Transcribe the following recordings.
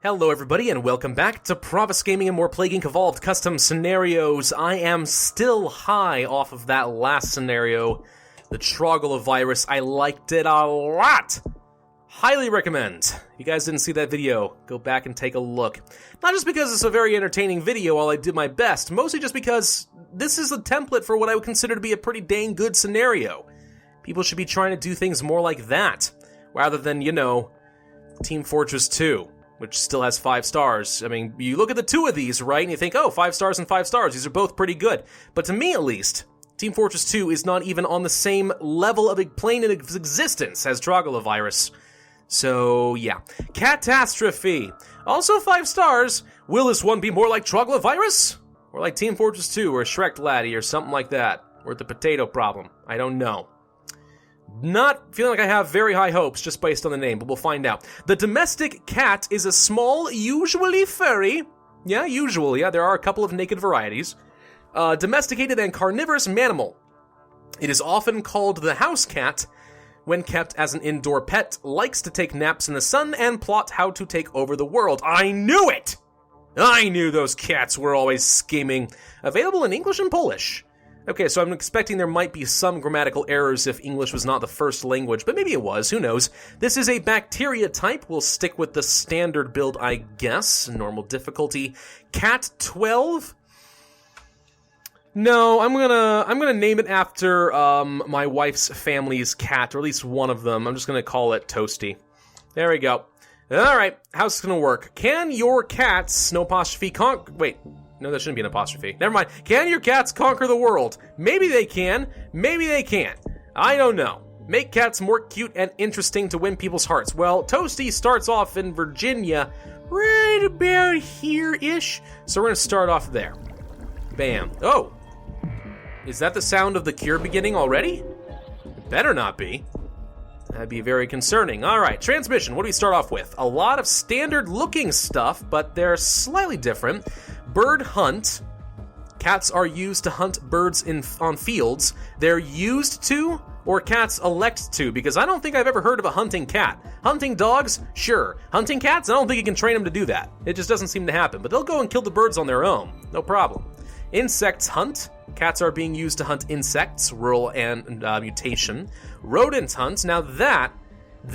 Hello everybody and welcome back to Pravus Gaming and more Plague Inc. Evolved Custom Scenarios. I am still high off of that last scenario, the Troglovirus. I liked it a lot! Highly recommend. If you guys didn't see that video, go back and take a look. Not just because it's a very entertaining video while I did my best, mostly just because this is a template for what I would consider to be a pretty dang good scenario. People should be trying to do things more like that, rather than, you know, Team Fortress 2. Which still has 5 stars. I mean, you look at the two of these, right, and you think, oh, 5 stars and 5 stars, these are both pretty good. But to me, at least, Team Fortress 2 is not even on the same level of plane in existence as Troglovirus. So, yeah. Cat-a-strophe. Also 5 stars. Will this one be more like Troglovirus? Or like Team Fortress 2, or Shrek Laddie, or something like that? Or the potato problem? I don't know. Not feeling like I have very high hopes just based on the name, but we'll find out. The domestic cat is a small, usually furry, there are a couple of naked varieties, domesticated and carnivorous mammal. It is often called the house cat when kept as an indoor pet, likes to take naps in the sun, and plot how to take over the world. I knew it! I knew those cats were always scheming. Available in English and Polish. Okay, so I'm expecting there might be some grammatical errors if English was not the first language, but maybe it was, who knows. This is a bacteria type. We'll stick with the standard build, I guess. Normal difficulty. Cat 12? No, I'm gonna name it after my wife's family's cat, or at least one of them. I'm just gonna call it Toasty. There we go. Alright, how's this gonna work? Can your cats, no apostrophe, wait. No, that shouldn't be an apostrophe. Never mind. Can your cats conquer the world? Maybe they can. Maybe they can't. I don't know. Make cats more cute and interesting to win people's hearts. Well, Toasty starts off in Virginia, right about here-ish. So we're going to start off there. Bam. Oh. Is that the sound of the cure beginning already? It better not be. That'd be very concerning. All right, transmission. What do we start off with? A lot of standard-looking stuff, but they're slightly different. Bird hunt. Cats are used to hunt birds on fields. They're used to, or cats elect to, because I don't think I've ever heard of a hunting cat. Hunting dogs? Sure. Hunting cats? I don't think you can train them to do that. It just doesn't seem to happen. But they'll go and kill the birds on their own. No problem. Insects hunt. Cats are being used to hunt insects, rural and mutation. Rodent hunt. Now that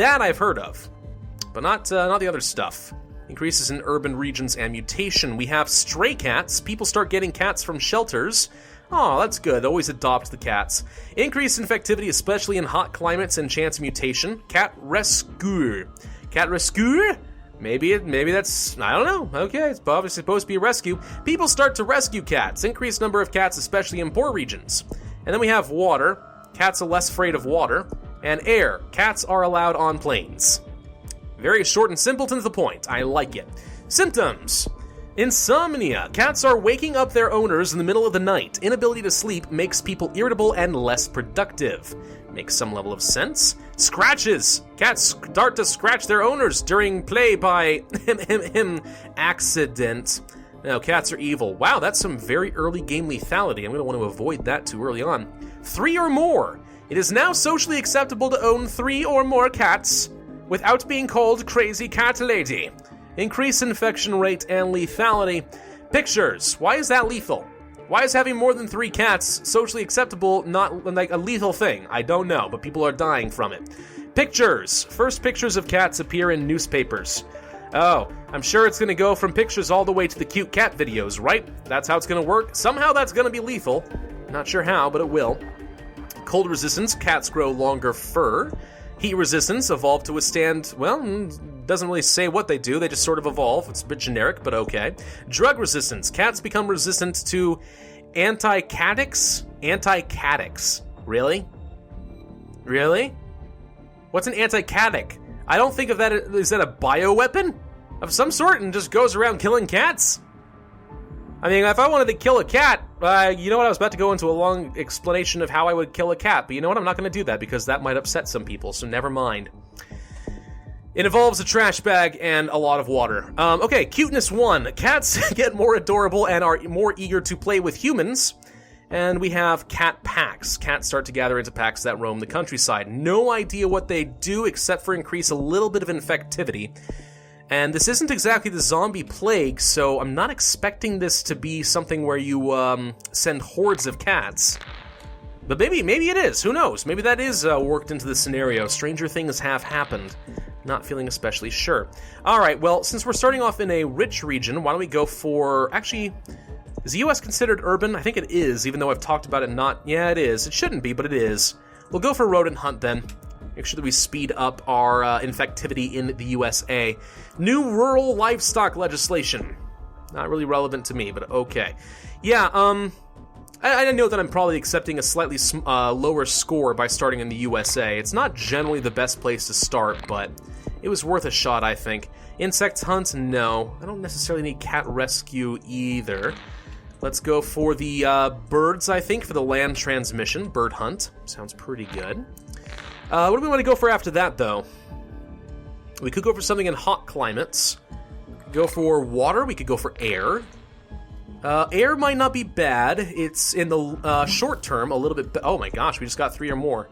I've heard of, but not the other stuff. Increases in urban regions and mutation. We have stray cats. People start getting cats from shelters. Oh, that's good. Always adopt the cats. Increased infectivity, especially in hot climates, and chance of mutation. Cat rescue. Cat rescue? Maybe that's, I don't know. Okay, it's obviously supposed to be a rescue. People start to rescue cats. Increased number of cats, especially in poor regions. And then we have water. Cats are less afraid of water. And air. Cats are allowed on planes. Very short and simple to the point. I like it. Symptoms. Insomnia. Cats are waking up their owners in the middle of the night. Inability to sleep makes people irritable and less productive. Makes some level of sense. Scratches. Cats start to scratch their owners during play by accident. Now, cats are evil. Wow, that's some very early game lethality. I'm going to want to avoid that too early on. 3 or more. It is now socially acceptable to own 3 or more cats without being called crazy cat lady. Increase infection rate and lethality. Pictures. Why is that lethal? Why is having more than 3 cats socially acceptable not like a lethal thing? I don't know, but people are dying from it. Pictures. First pictures of cats appear in newspapers. Oh, I'm sure it's going to go from pictures all the way to the cute cat videos, right? That's how it's going to work. Somehow that's going to be lethal. Not sure how, but it will. Cold resistance. Cats grow longer fur. Heat resistance, evolved to withstand, well, doesn't really say what they do, they just sort of evolve. It's a bit generic, but okay. Drug resistance. Cats become resistant to anti-catics? Anti-catics. Really? Really? What's an anti-catic? I don't think of that, is that a bioweapon of some sort and just goes around killing cats? I mean, if I wanted to kill a cat, you know what, I was about to go into a long explanation of how I would kill a cat, but you know what, I'm not going to do that because that might upset some people, so never mind. It involves a trash bag and a lot of water. Okay, cuteness 1. Cats get more adorable and are more eager to play with humans. And we have cat packs. Cats start to gather into packs that roam the countryside. No idea what they do except for increase a little bit of infectivity. And this isn't exactly the zombie plague, so I'm not expecting this to be something where you send hordes of cats. But maybe it is. Who knows? Maybe that is worked into the scenario. Stranger things have happened. Not feeling especially sure. All right, well, since we're starting off in a rich region, why don't we go for... Actually, is the U.S. considered urban? I think it is, even though I've talked about it not... Yeah, it is. It shouldn't be, but it is. We'll go for rodent hunt, then. Make sure that we speed up our infectivity in the USA. New rural livestock legislation. Not really relevant to me, but okay. Yeah, I know that I'm probably accepting a slightly lower score by starting in the USA. It's not generally the best place to start, but it was worth a shot, I think. Insect hunt? No. I don't necessarily need cat rescue either. Let's go for the birds, I think, for the land transmission. Bird hunt. Sounds pretty good. What do we want to go for after that, though? We could go for something in hot climates. Go for water. We could go for air. Air might not be bad. It's in the short term a little bit... Oh my gosh, we just got 3 or more.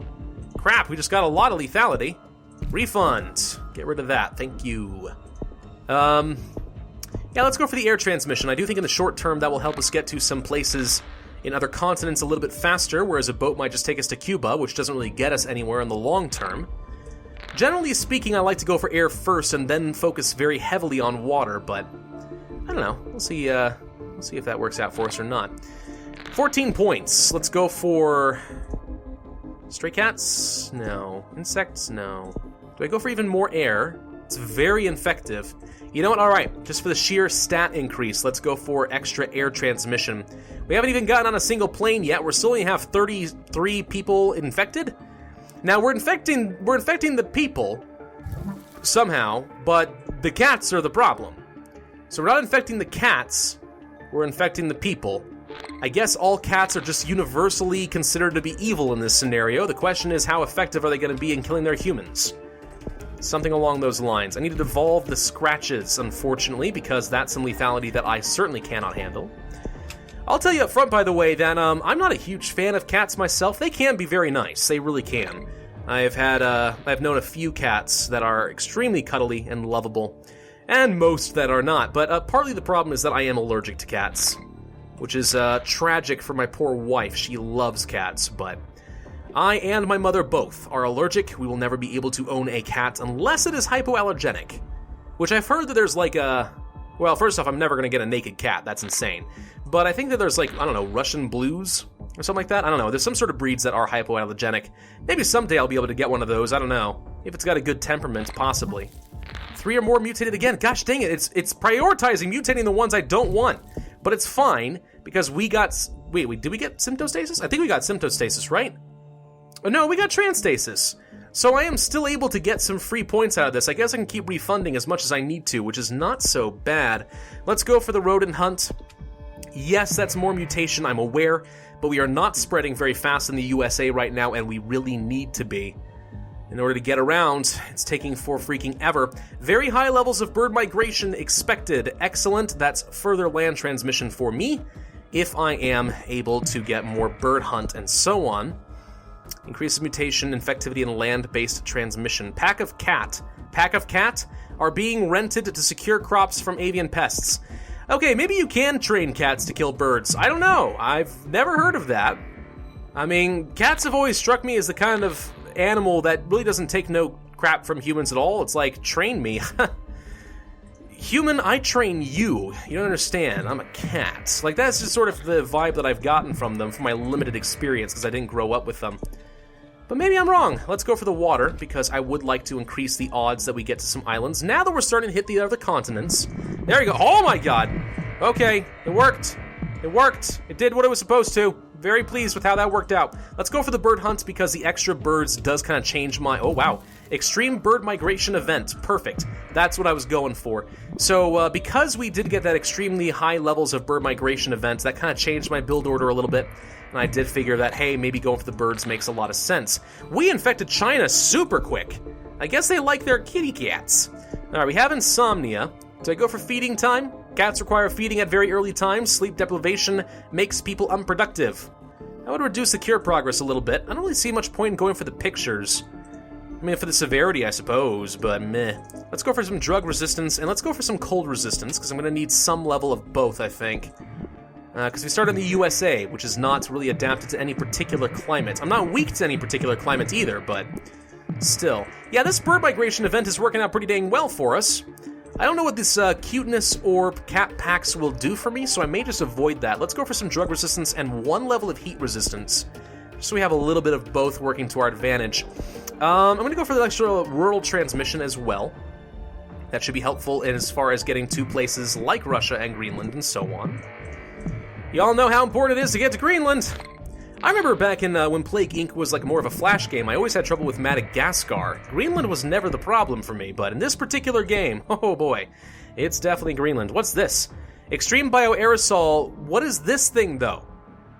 Crap, we just got a lot of lethality. Refund. Get rid of that. Thank you. Yeah, let's go for the air transmission. I do think in the short term that will help us get to some places in other continents a little bit faster, whereas a boat might just take us to Cuba, which doesn't really get us anywhere in the long term. Generally speaking, I like to go for air first and then focus very heavily on water, but I don't know. We'll see if that works out for us or not. 14 points. Let's go for... Stray cats? No. Insects? No. Do I go for even more air? It's very infective. You know what? Alright, just for the sheer stat increase, let's go for extra air transmission. We haven't even gotten on a single plane yet. We still only have 33 people infected. Now, we're infecting the people somehow, but the cats are the problem. So we're not infecting the cats, we're infecting the people. I guess all cats are just universally considered to be evil in this scenario. The question is, how effective are they going to be in killing their humans? Something along those lines. I need to evolve the scratches, unfortunately, because that's some lethality that I certainly cannot handle. I'll tell you up front, by the way, that I'm not a huge fan of cats myself. They can be very nice. They really can. I've known a few cats that are extremely cuddly and lovable, and most that are not. But partly the problem is that I am allergic to cats, which is tragic for my poor wife. She loves cats, but I and my mother both are allergic. We will never be able to own a cat unless it is hypoallergenic, which I've heard that there's like a... Well, first off, I'm never going to get a naked cat. That's insane. But I think that there's like, I don't know, Russian blues or something like that. I don't know. There's some sort of breeds that are hypoallergenic. Maybe someday I'll be able to get one of those. I don't know. If it's got a good temperament, possibly. 3 or more mutated again. Gosh dang it. It's prioritizing mutating the ones I don't want. But it's fine because we got... Wait, did we get symptostasis? I think we got symptostasis, right? Oh, no, we got transstasis. So I am still able to get some free points out of this. I guess I can keep refunding as much as I need to, which is not so bad. Let's go for the rodent hunt. Yes, that's more mutation, I'm aware, but we are not spreading very fast in the USA right now, and we really need to be. In order to get around, it's taking for freaking ever. Very high levels of bird migration expected. Excellent. That's further land transmission for me, if I am able to get more bird hunt and so on. Increases mutation, infectivity, and land-based transmission. Pack of cat are being rented to secure crops from avian pests. Okay, maybe you can train cats to kill birds. I don't know. I've never heard of that. I mean, cats have always struck me as the kind of animal that really doesn't take no crap from humans at all. It's like, train me. Human, I train you. You don't understand. I'm a cat. Like, that's just sort of the vibe that I've gotten from them from my limited experience because I didn't grow up with them. But maybe I'm wrong. Let's go for the water because I would like to increase the odds that we get to some islands. Now that we're starting to hit the other continents. There you go. Oh my god. Okay, it worked. It worked. It did what it was supposed to. Very pleased with how that worked out. Let's go for the bird hunt because the extra birds does kind of change my... Oh, wow. Extreme bird migration event. Perfect. That's what I was going for. So, because we did get that extremely high levels of bird migration events, that kind of changed my build order a little bit. And I did figure that, hey, maybe going for the birds makes a lot of sense. We infected China super quick. I guess they like their kitty cats. All right, we have insomnia. Do I go for feeding time? Cats require feeding at very early times. Sleep deprivation makes people unproductive. That would reduce the cure progress a little bit. I don't really see much point in going for the pictures. I mean, for the severity, I suppose, but meh. Let's go for some drug resistance, and let's go for some cold resistance, because I'm going to need some level of both, I think. Because we start in the USA, which is not really adapted to any particular climate. I'm not weak to any particular climate either, but still. Yeah, this bird migration event is working out pretty dang well for us. I don't know what this cuteness or cat packs will do for me, so I may just avoid that. Let's go for some drug resistance and 1 level of heat resistance, just so we have a little bit of both working to our advantage. I'm going to go for the extra rural transmission as well. That should be helpful as far as getting to places like Russia and Greenland and so on. Y'all know how important it is to get to Greenland. I remember back in when Plague Inc. was like more of a flash game, I always had trouble with Madagascar. Greenland was never the problem for me, but in this particular game, oh boy, it's definitely Greenland. What's this? Extreme bioaerosol. What is this thing, though?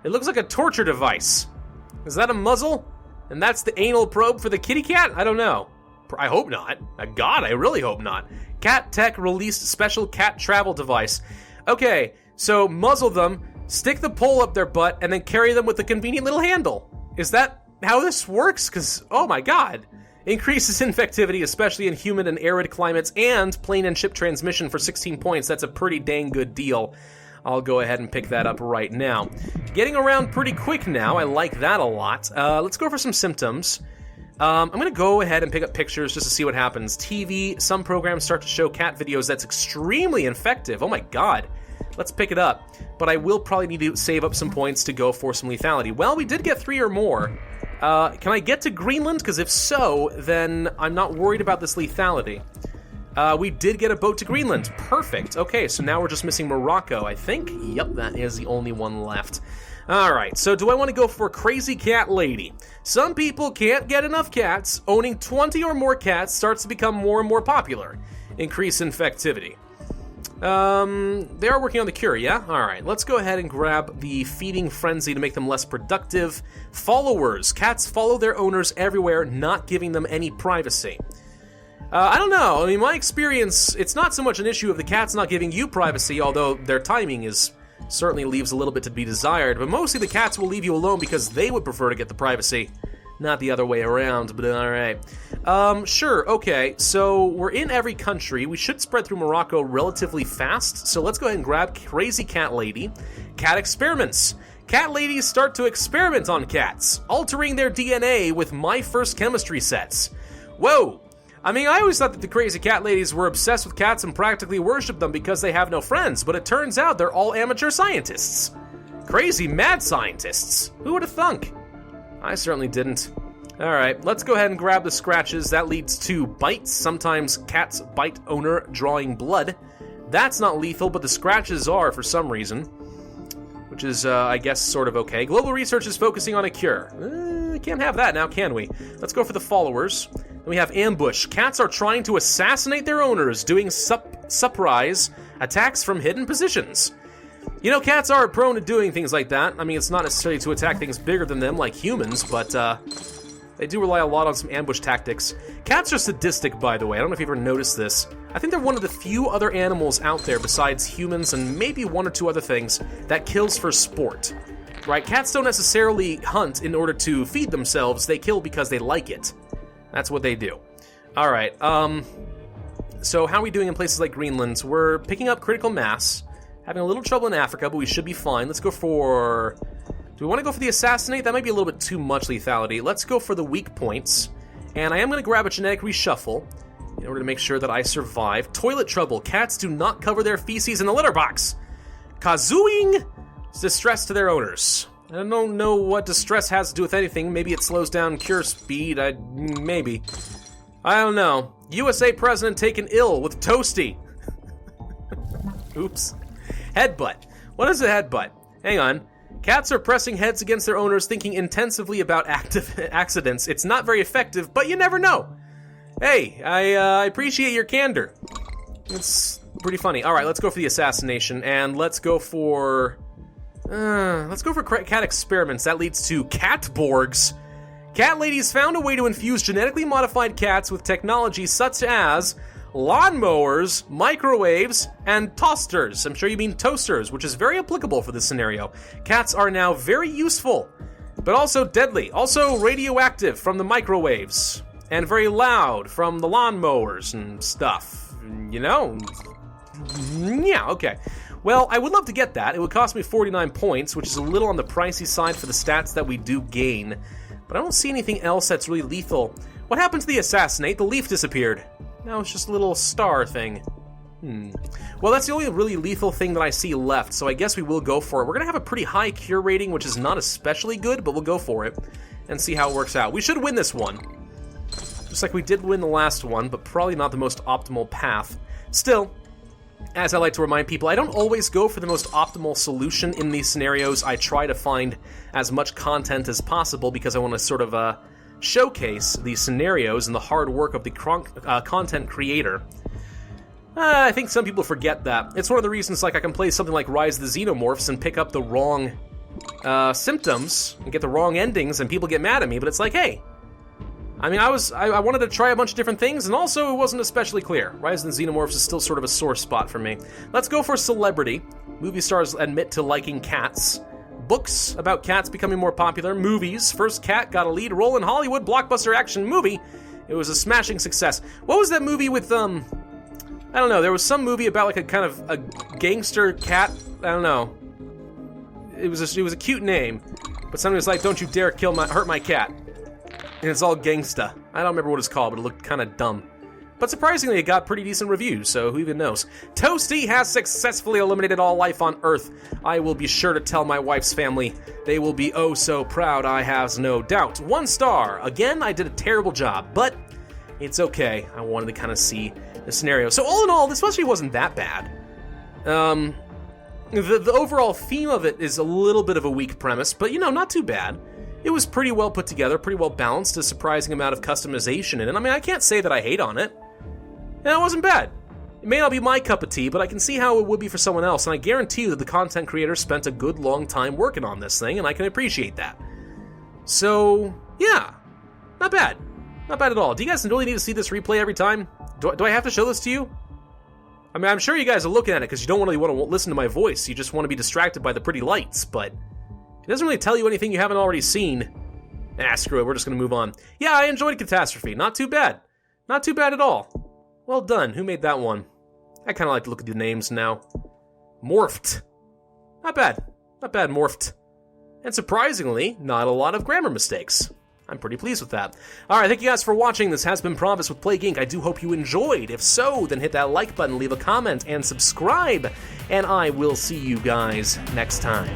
It looks like a torture device. Is that a muzzle? And that's the anal probe for the kitty cat? I don't know. I hope not. God, I really hope not. Cat Tech released special cat travel device. Okay, so muzzle them, stick the pole up their butt, and then carry them with a convenient little handle. Is that how this works? Because, oh my god. Increases infectivity, especially in humid and arid climates, and plane and ship transmission for 16 points. That's a pretty dang good deal. I'll go ahead and pick that up right now. Getting around pretty quick now. I like that a lot. Let's go for some symptoms. I'm going to go ahead and pick up pictures just to see what happens. TV, some programs start to show cat videos. That's extremely infective. Oh my god. Let's pick it up. But I will probably need to save up some points to go for some lethality. Well, we did get 3 or more. Can I get to Greenland? Because if so, then I'm not worried about this lethality. We did get a boat to Greenland. Perfect. Okay, so now we're just missing Morocco, I think. Yep, that is the only one left. Alright, so do I want to go for Crazy Cat Lady? Some people can't get enough cats. Owning 20 or more cats starts to become more and more popular. Increase infectivity. They are working on the cure, yeah? Alright, let's go ahead and grab the feeding frenzy to make them less productive. Followers. Cats follow their owners everywhere, not giving them any privacy. I don't know. I mean, my experience, it's not so much an issue of the cats not giving you privacy, although their timing certainly leaves a little bit to be desired, but mostly the cats will leave you alone because they would prefer to get the privacy, not the other way around, but alright. Sure, okay, so we're in every country. We should spread through Morocco relatively fast, so let's go ahead and grab Crazy Cat Lady. Cat experiments. Cat ladies start to experiment on cats, altering their DNA with my first chemistry sets. Whoa! I mean, I always thought that the Crazy Cat Ladies were obsessed with cats and practically worship them because they have no friends, but it turns out they're all amateur scientists. Crazy mad scientists. Who would have thunk? I certainly didn't. Alright, let's go ahead and grab the scratches. That leads to bites. Sometimes cats bite owner, drawing blood. That's not lethal, but the scratches are for some reason. Which is, I guess, sort of okay. Global research is focusing on a cure. Can't have that now, can we? Let's go for the followers. Then we have ambush. Cats are trying to assassinate their owners, doing surprise attacks from hidden positions. You know, cats are prone to doing things like that. I mean, it's not necessarily to attack things bigger than them, like humans, but they do rely a lot on some ambush tactics. Cats are sadistic, by the way. I don't know if you've ever noticed this. I think they're one of the few other animals out there besides humans and maybe 1 or 2 other things that kills for sport. Right? Cats don't necessarily hunt in order to feed themselves. They kill because they like it. That's what they do. Alright, so how are we doing in places like Greenland? We're picking up critical mass, having a little trouble in Africa, but we should be fine. Let's go for... Do we want to go for the assassinate? That might be a little bit too much lethality. Let's go for the weak points. And I am going to grab a genetic reshuffle in order to make sure that I survive. Toilet trouble. Cats do not cover their feces in the litter box. Kazooing distress to their owners. I don't know what distress has to do with anything. Maybe it slows down cure speed. Maybe. I don't know. USA president taken ill with Toasty. Oops. Headbutt. What is a headbutt? Hang on. Cats are pressing heads against their owners, thinking intensively about accidents. It's not very effective, but you never know. Hey, I appreciate your candor. It's pretty funny. All right, let's go for the assassination, and let's go for cat experiments. That leads to catborgs. Cat ladies found a way to infuse genetically modified cats with technology such as lawnmowers, microwaves, and toasters. I'm sure you mean toasters, which is very applicable for this scenario. Cats are now very useful, but also deadly, also radioactive from the microwaves. and very loud from the lawnmowers and stuff. You know? Yeah, okay. Well, I would love to get that. It would cost me 49 points, which is a little on the pricey side for the stats that we do gain. But I don't see anything else that's really lethal. What happened to the assassinate? The leaf disappeared. Now it's just a little star thing. Well, that's the only really lethal thing that I see left, so I guess we will go for it. We're going to have a pretty high cure rating, which is not especially good, but we'll go for it and see how it works out. We should win this one. Just like we did win the last one, but probably not the most optimal path. Still, as I like to remind people, I don't always go for the most optimal solution in these scenarios. I try to find as much content as possible because I want to sort of showcase these scenarios and the hard work of the content creator. I think some people forget that. It's one of the reasons like I can play something like Rise of the Xenomorphs and pick up the wrong symptoms and get the wrong endings and people get mad at me, but it's like, hey, I mean, I wanted to try a bunch of different things, and also it wasn't especially clear. Rise of the Xenomorphs is still sort of a sore spot for me. Let's go for celebrity. Movie stars admit to liking cats. Books about cats becoming more popular. Movies. First cat got a lead role in Hollywood blockbuster action movie. It was a smashing success. What was that movie with, I don't know, there was some movie about like a kind of a gangster cat. I don't know. It was a cute name, but somebody was like, don't you dare hurt my cat. And it's all gangsta. I don't remember what it's called, but it looked kind of dumb. But surprisingly, it got pretty decent reviews, so who even knows. Toasty has successfully eliminated all life on Earth. I will be sure to tell my wife's family. They will be oh so proud, I have no doubt. 1 star. Again, I did a terrible job, but it's okay. I wanted to kind of see the scenario. So all in all, this actually wasn't that bad. The overall theme of it is a little bit of a weak premise, but, you know, not too bad. It was pretty well put together, pretty well balanced, a surprising amount of customization in it. I mean, I can't say that I hate on it. And it wasn't bad. It may not be my cup of tea, but I can see how it would be for someone else, and I guarantee you that the content creator spent a good long time working on this thing, and I can appreciate that. So, yeah. Not bad. Not bad at all. Do you guys really need to see this replay every time? Do I have to show this to you? I mean, I'm sure you guys are looking at it because you don't really want to listen to my voice. You just want to be distracted by the pretty lights, but it doesn't really tell you anything you haven't already seen. Screw it. We're just going to move on. Yeah, I enjoyed Cat-a-strophe. Not too bad. Not too bad at all. Well done. Who made that one? I kind of like to look at the names now. Morphed. Not bad. Not bad, Morphed. And surprisingly, not a lot of grammar mistakes. I'm pretty pleased with that. Alright, thank you guys for watching. This has been Pravus with Plague Inc. I do hope you enjoyed. If so, then hit that like button, leave a comment, and subscribe. And I will see you guys next time.